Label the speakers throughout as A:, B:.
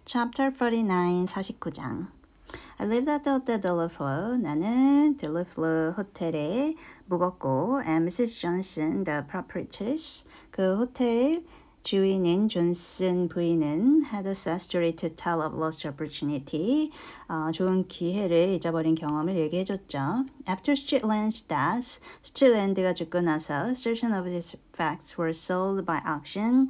A: Chapter 49, 49장. I lived at the Hotel de la Fleur. 나는 de la Fleur 호텔에 묵었고, and Mrs. Johnson, the proprietress, 그 호텔 주인인 존슨 부인은 had a sad story to tell of lost opportunity. 좋은 기회를 잊어버린 경험을 얘기해줬죠. After Strickland's death, 스트랜드가 죽고 나서 certain of his facts were sold by auction.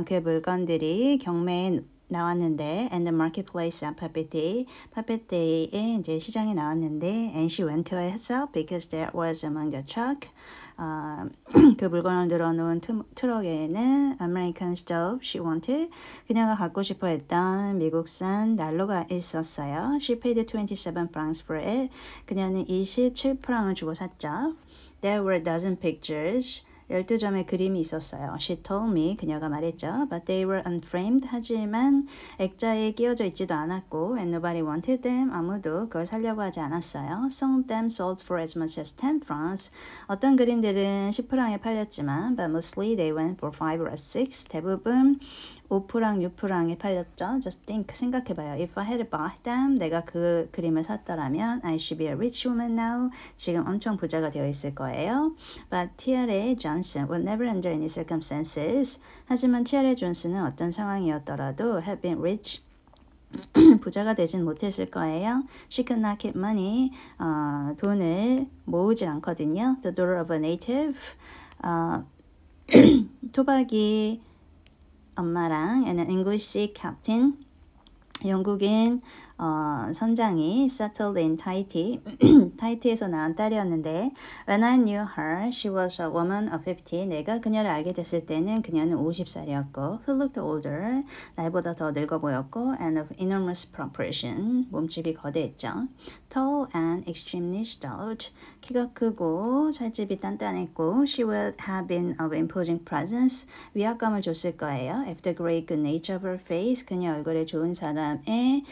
A: 그 물건들이 경매에 나왔는데 and the marketplace at Puppet Day, Puppet Day에 이제 시장에 나왔는데 and she went to it herself because there was among the truck. 그 물건을 늘어놓은 트럭에는 American stove she wanted. 그녀가 갖고 싶어 했던 미국산 난로가 있었어요. She paid 27 francs for it. 그녀는 27프랑을 주고 샀죠. There were a dozen pictures. 12점의 그림이 있었어요. She told me, 그녀가 말했죠. But they were unframed. 하지만 액자에 끼워져 있지도 않았고 and nobody wanted them. 아무도 그걸 사려고 하지 않았어요. Some of them sold for as much as 10 francs. 어떤 그림들은 10프랑에 팔렸지만 but mostly they went for 5 or 6. 대부분 5프랑, 6프랑에 팔렸죠. Just think, 생각해봐요. If I had bought them, 내가 그 그림을 샀더라면 I should be a rich woman now. 지금 엄청 부자가 되어 있을 거예요. But T.R.A. Johnson would never under any circumstances. 하지만 T.R.A. 존슨은 어떤 상황이었더라도 have been rich. 부자가 되진 못했을 거예요. She could not keep money. 돈을 모으질 않거든요. The daughter of a native. 토박이 엄마랑 and an English sea captain, 영국인 선장이 settled in Tahiti, 타히티에서 낳은 딸이었는데 when I knew her, she was a woman of 50. 내가 그녀를 알게 됐을 때는 그녀는 50살이었고 who looked older, 나이보다 더 늙어 보였고 and of enormous proportion, 몸집이 거대했죠. Tall and extremely stout, 키가 크고 살집이 단단했고 she would have been of imposing presence, 위압감을 줬을 거예요. If the great good nature of her face, 그녀 얼굴에 좋은 사람의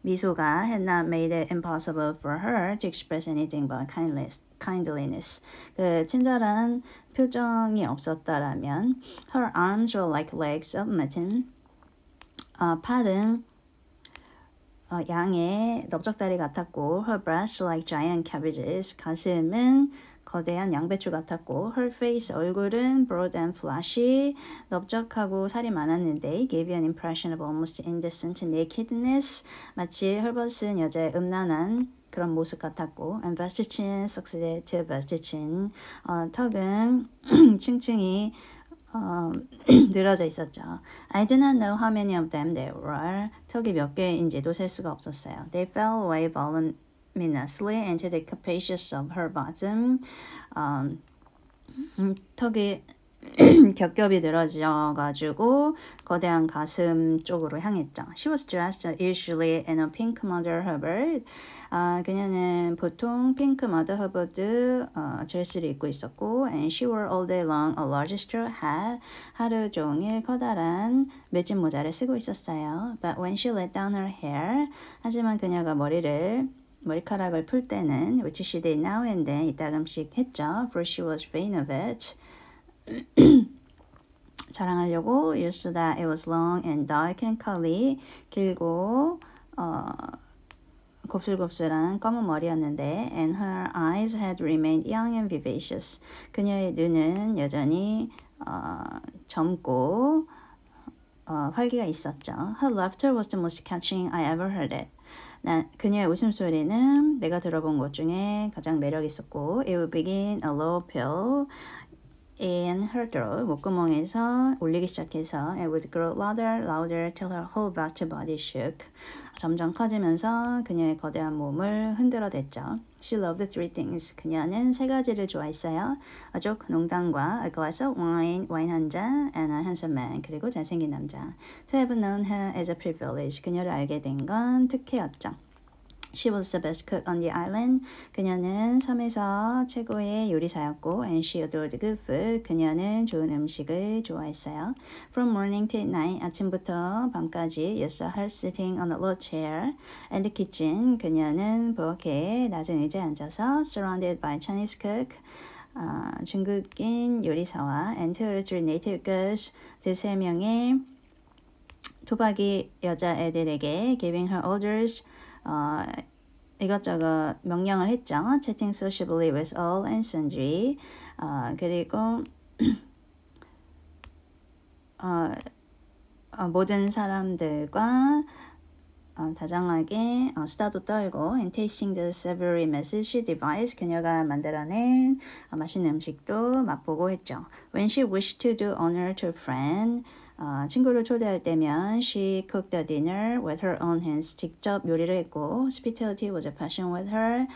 A: 미소가 had not made it impossible for her to express anything but kindliness. 그 친절한 표정이 없었다라면 her arms were like legs of mutton. 팔은 양의 넓적다리 같았고 her breasts like giant cabbages. 가슴은 거대한 양배추 같았고 her face, 얼굴은 broad and fleshy, 넓적하고 살이 많았는데 gave you an impression of almost indecent nakedness. 마치 헐벗은 여자의 음란한 그런 모습 같았고 and vested chin succeeded to vested chin. 턱은 층층이 늘어져 있었죠. I did not know how many of them there were. 턱이 몇 개인지도 셀 수가 없었어요. They fell away voluminously into the capacious of her bottom. 턱이 겹겹이 늘어져가지고 거대한 가슴 쪽으로 향했죠. She was dressed usually in a pink Mother Hubbard. 그녀는 보통 핑크 Mother Hubbard 드레스를 입고 있었고 and she wore all day long a large straw hat. 하루 종일 커다란 밀짚 모자를 쓰고 있었어요. But when she let down her hair, 하지만 그녀가 머리카락을 풀 때는 which she did now and then 이따금씩 했죠. For she was vain of it. 자랑하려고 used to that it was long and dark and curly. 길고 곱슬곱슬한 검은 머리였는데 and her eyes had remained young and vivacious. 그녀의 눈은 여전히 젊고 활기가 있었죠. Her laughter was the most catching I ever heard it. 그녀의 웃음소리는 내가 들어본 것 중에 가장 매력 있었고 it would begin a low pill in her throat, 목구멍에서 울리기 시작해서 it would grow louder till her whole vast body shook. 점점 커지면서 그녀의 거대한 몸을 흔들어댔죠. She loved the three things. 그녀는 세 가지를 좋아했어요. a joke, 농담과 a glass of wine, 와인 한 잔, and a handsome man, 그리고 잘생긴 남자. To have known her as a privilege. 그녀를 알게 된 건 특혜였죠. She was the best cook on the island. 그녀는 섬에서 최고의 요리사였고 and she adored good food. 그녀는 좋은 음식을 좋아했어요. From morning till night, 아침부터 밤까지 you saw her sitting on a low chair in the kitchen. 그녀는 부엌에 낮은 의자에 앉아서 surrounded by Chinese cook. 중국인 요리사와 and two or three native girls, 두세 명의 토박이 여자애들에게 giving her orders 이것저것 명령을 했죠. chatting sociably with all and sundry. 그리고 모든 사람들과 다정하게 수다도 떨고 and tasting the savory message she devised. 그녀가 만들어낸 맛있는 음식도 맛보고 했죠. When she wished to do honor to a friend, 친구를 초대할 때면 she cooked the dinner with her own hands. 직접 요리를 했고 hospitality was a passion with her.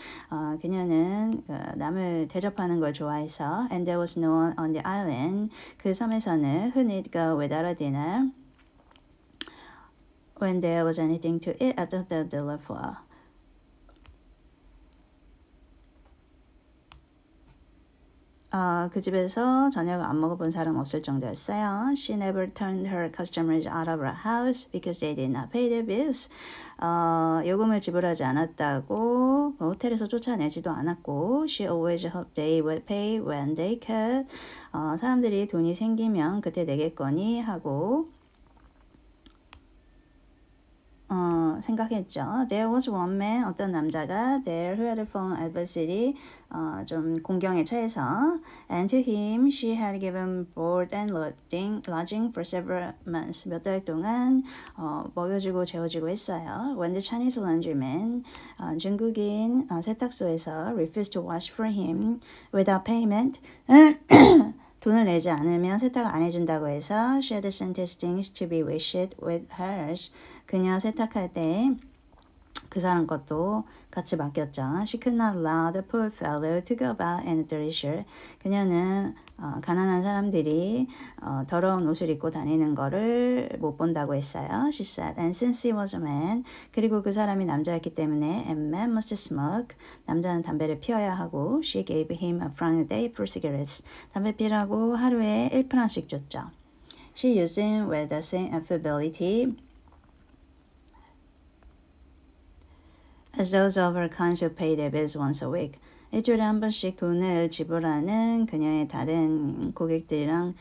A: 그녀는 남을 대접하는 걸 좋아해서 and there was no one on the island. 그 섬에서는 who need go without a dinner when there was anything to eat at the deli floor. 그 집에서 저녁을 안 먹어본 사람 없을 정도였어요. She never turned her customers out of her house because they did not pay their bills. 요금을 지불하지 않았다고 호텔에서 쫓아내지도 않았고 She always hoped they would pay when they could. 사람들이 돈이 생기면 그때 내겠거니 하고 생각했죠. There was one man, 어떤 남자가 there who had fallen adversity, 좀 공경에 처해서 and to him she had given board and lodging for several months. 몇 달 동안 먹여주고 재워주고 했어요. When the Chinese laundryman, 중국인 세탁소에서 refused to wash for him without payment, 돈을 내지 않으면 세탁을 안 해준다고 해서 she had sent his things to be washed with hers. 그녀 세탁할 때 그 사람 것도 같이 맡겼죠. She could not allow the poor fellow to go about in a dirty shirt. 그녀는 가난한 사람들이 더러운 옷을 입고 다니는 거를 못 본다고 했어요. She said, and since he was a man, 그리고 그 사람이 남자였기 때문에 a man must smoke. 남자는 담배를 피워야 하고 she gave him a franc a day for cigarettes. 담배 피라고 하루에 1프랑씩 줬죠. She used him with the same affability as those of her kinds who pay their bills once a week. 일주일에 한 번씩 돈을 지불하는 그녀의 다른 고객들이랑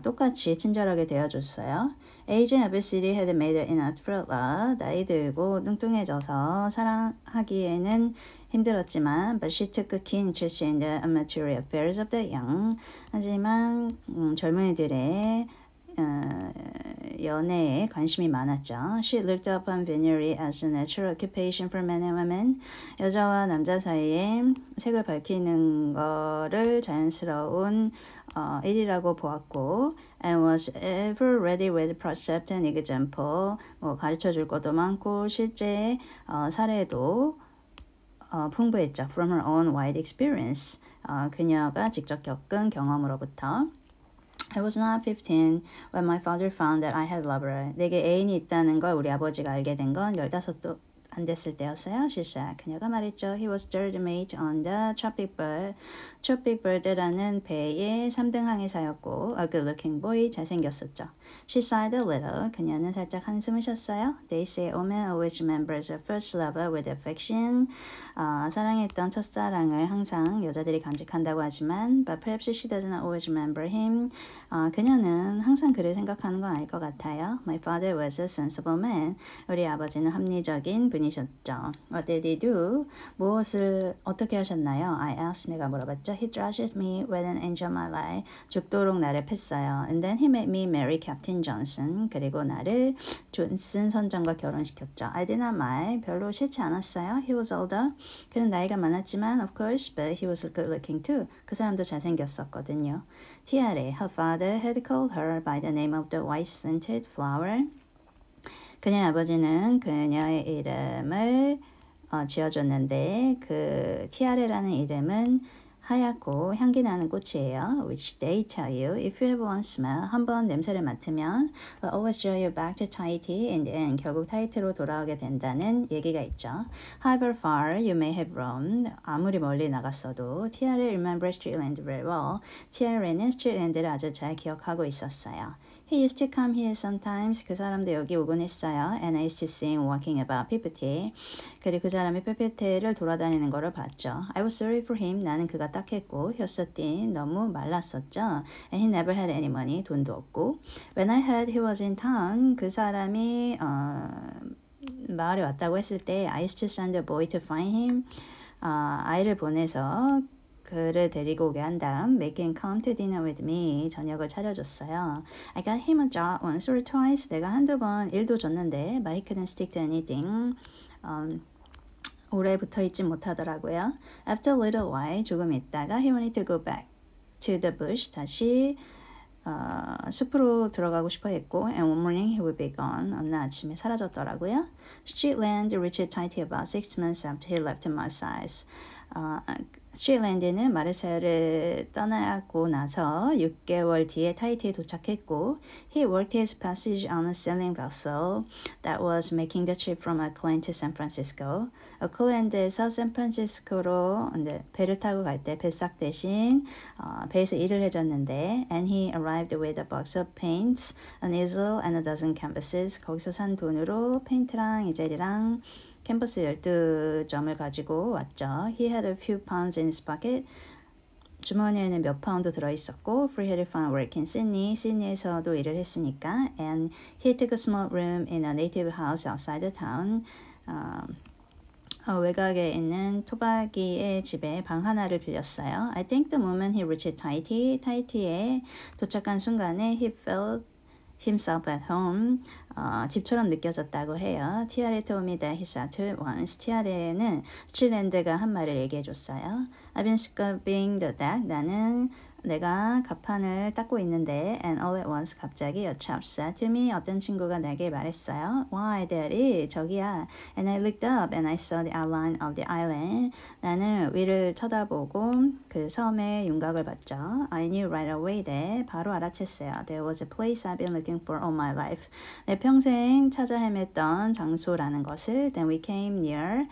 A: 똑같이 친절하게 대해줬어요. Age and obesity had made her inappropriate. 나이 들고 뚱뚱해져서 사랑하기에는 힘들었지만 but she took a keen interest in the material affairs of the young. 하지만 젊은이들의 연애에 관심이 많았죠. She looked upon venery as a natural occupation for men and women. 여자와 남자 사이에 색을 밝히는 거를 자연스러운 일이라고 보았고 and was ever ready with precept and example. 가르쳐줄 것도 많고 실제 사례도 풍부했죠. From her own wide experience. 그녀가 직접 겪은 경험으로부터. I was not 15 when my father found that I had a lover. 내게 애인이 있다는 걸 우리 아버지가 알게 된 건 15도 안 됐을 때였어요. She said. 그녀가 말했죠. He was third mate on the Tropic Bird. Tropic Bird라는 배의 3등 항해사였고 a good-looking boy, 잘생겼었죠. She sighed a little. 그녀는 살짝 한숨을 쉬었어요. They say a man always remembers her first lover with affection. 사랑했던 첫사랑을 항상 여자들이 간직한다고 하지만 but perhaps she doesn't always remember him. 그녀는 항상 그를 생각하는 건 아닐 것 같아요. My father was a sensible man. 우리 아버지는 합리적인 분이셨죠. What did he do? 무엇을 어떻게 하셨나요? I asked. 내가 물어봤죠. He thrashed me with an inch of my lie. 죽도록 나를 팼어요. And then he made me marry Captain Johnson. 그리고 나를 존슨 선장과 결혼시켰죠. I did not mind. 별로 싫지 않았어요. He was older. 그는 나이가 많았지만 of course, but he was good looking too. 그 사람도 잘생겼었거든요. Tiare, her father had called her by the name of the white-scented flower. 그녀의 아버지는 그녀의 이름을 지어줬는데 그 티아레라는 이름은 하얗고 향기 나는 꽃이에요. Which they tell you if you have one smell. 한번 냄새를 맡으면 will always draw you back to Tahiti in the end. 결국 타히티로 돌아오게 된다는 얘기가 있죠. However far you may have roamed. 아무리 멀리 나갔어도 Tiare remembers Streetland very well. 티아레는 스트리트랜드를 아주 잘 기억하고 있었어요. He used to come here sometimes. 그 사람도 여기 오곤 했어요. And I used to see him walking about PPT. 그리고 그 사람이 PPT를 돌아다니는 거를 봤죠. I was sorry for him. 나는 그가 딱했고 he was so thin. 너무 말랐었죠. And he never had any money. 돈도 없고. When I heard he was in town. 그 사람이 마을에 왔다고 했을 때 I used to send a boy to find him. 아이를 보내서 그를 데리고 오게 한 다음 make him come to dinner with me. 저녁을 차려줬어요. I got him a job once or twice. 내가 한두 번 일도 줬는데 but he couldn't stick to anything. 오래 붙어있지 못하더라고요. After a little while, 조금 있다가 he wanted to go back to the bush. 다시 숲으로 들어가고 싶어 했고 and one morning he would be gone. 어느 아침에 사라졌더라고요. Streetland reached Tahiti about 6 months after he left Marseille. 스트레이트랜드는 마르세유를 떠나고 나서 6개월 뒤에 타히티에 도착했고 he worked his passage on a sailing vessel that was making the trip from Auckland to San Francisco. 오클랜드에서 샌프란시스코로 배를 타고 갈 때 배삭 대신 배에서 일을 해줬는데 and he arrived with a box of paints, an easel and a dozen canvases. 거기서 산 돈으로 페인트랑 이젤이랑 캔버스 12점을 가지고 왔죠. He had a few pounds in his pocket. 주머니에는 몇 파운드 들어있었고 For he had found work in Sydney. 시드니에서도 일을 했으니까 And he took a small room in a native house outside the town. 외곽에 있는 토박이의 집에 방 하나를 빌렸어요. I think the moment he reached Tahiti, 타히티에 도착한 순간에 he felt himself at home. 집처럼 느껴졌다고 해요. 티아레 told me that he said to it once. 티아레는 스트레이트랜드가 한 말을 얘기해 줬어요. I've been scrubbing the deck. 내가 갑판을 닦고 있는데 and all at once 갑자기 a chap said to me. 어떤 친구가 내게 말했어요. Why, daddy? 저기야. And I looked up and I saw the outline of the island. 나는 위를 쳐다보고 그 섬의 윤곽을 봤죠. I knew right away that. 바로 알아챘어요. There was a place I've been looking for all my life. 내 평생 찾아 헤맸던 장소라는 것을. Then we came near.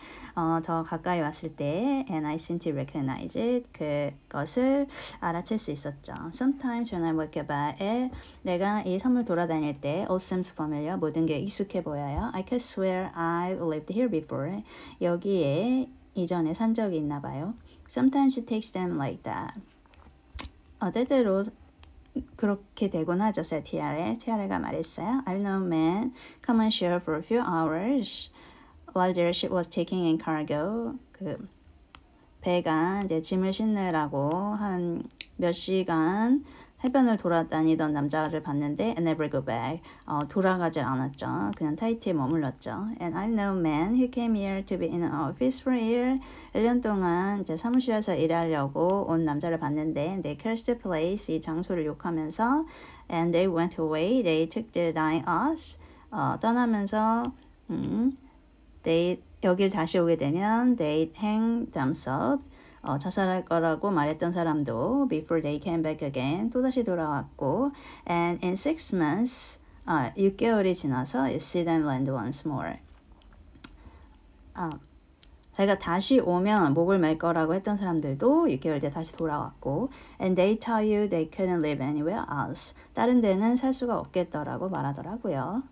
A: 더 가까이 왔을 때 and I seemed to recognize it. 그것을 알아챌 수 있었죠. Sometimes when I walk about it, 내가 이 섬을 돌아다닐 때 all seems familiar. 모든 게 익숙해 보여요. I could swear I've lived here before. 여기에 이전에 산 적이 있나 봐요. Sometimes it takes them like that. 때때로 그렇게 되곤 하죠. 티아레가 말했어요. I've known men come on shore for a few hours while their ship was taking in cargo. 그 배가 이제 짐을 싣느라고 한 몇 시간 해변을 돌아다니던 남자를 봤는데 and never go back. 돌아가질 않았죠. 그냥 타히티에 머물렀죠. And I know man who came here to be in an office for a year. 1년 동안 이제 사무실에서 일하려고 온 남자를 봤는데 they cursed the place. 이 장소를 욕하면서 and they went away. They took the dying us. 떠나면서 여길 다시 오게 되면 they hang themselves. 자살할 거라고 말했던 사람도 before they came back again. 또다시 돌아왔고 and in 6 months 6개월이 지나서 you see them land once more. 자기가 다시 오면 목을 맬 거라고 했던 사람들도 6개월 뒤에 다시 돌아왔고 and they tell you they couldn't live anywhere else. 다른 데는 살 수가 없겠더라고 말하더라고요.